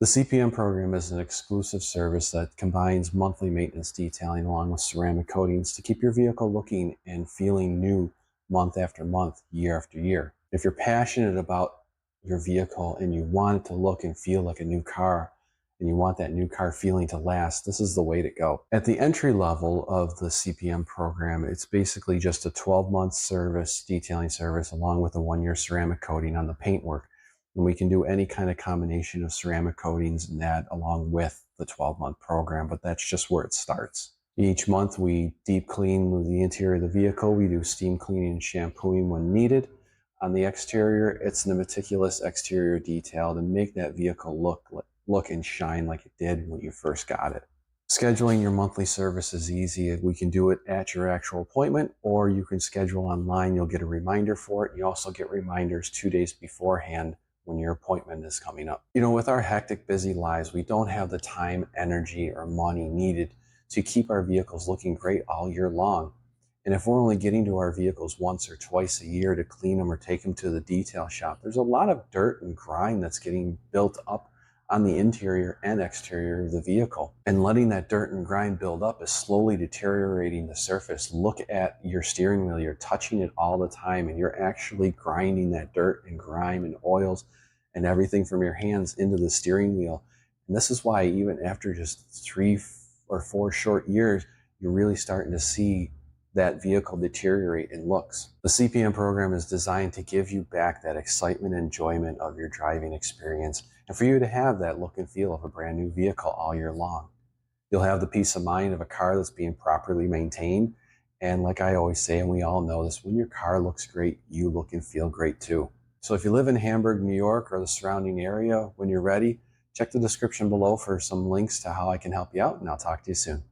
The CPM program is an exclusive service that combines monthly maintenance detailing along with ceramic coatings to keep your vehicle looking and feeling new month after month, year after year. If you're passionate about your vehicle and you want it to look and feel like a new car, and you want that new car feeling to last, this is the way to go. At the entry level of the CPM program, it's basically just a 12-month service, detailing service, along with a 1-year ceramic coating on the paintwork. And we can do any kind of combination of ceramic coatings and that along with the 12-month program, but that's just where it starts. Each month we deep clean the interior of the vehicle. We do steam cleaning and shampooing when needed. On the exterior, it's the meticulous exterior detail to make that vehicle look and shine like it did when you first got it. Scheduling your monthly service is easy. We can do it at your actual appointment, or you can schedule online. You'll get a reminder for it. You also get reminders 2 days beforehand when your appointment is coming up. With our hectic, busy lives, we don't have the time, energy, or money needed to keep our vehicles looking great all year long. And if we're only getting to our vehicles once or twice a year to clean them or take them to the detail shop, there's a lot of dirt and grime that's getting built up on the interior and exterior of the vehicle. And letting that dirt and grime build up is slowly deteriorating the surface. Look at your steering wheel. You're touching it all the time, and you're actually grinding that dirt and grime and oils and everything from your hands into the steering wheel. And this is why even after just 3 or 4 short years, you're really starting to see that vehicle deteriorate in looks. The CPM program is designed to give you back that excitement and enjoyment of your driving experience and for you to have that look and feel of a brand new vehicle all year long. You'll have the peace of mind of a car that's being properly maintained. And like I always say, and we all know this, when your car looks great, you look and feel great too. So if you live in Hamburg, New York, or the surrounding area, when you're ready, check the description below for some links to how I can help you out, and I'll talk to you soon.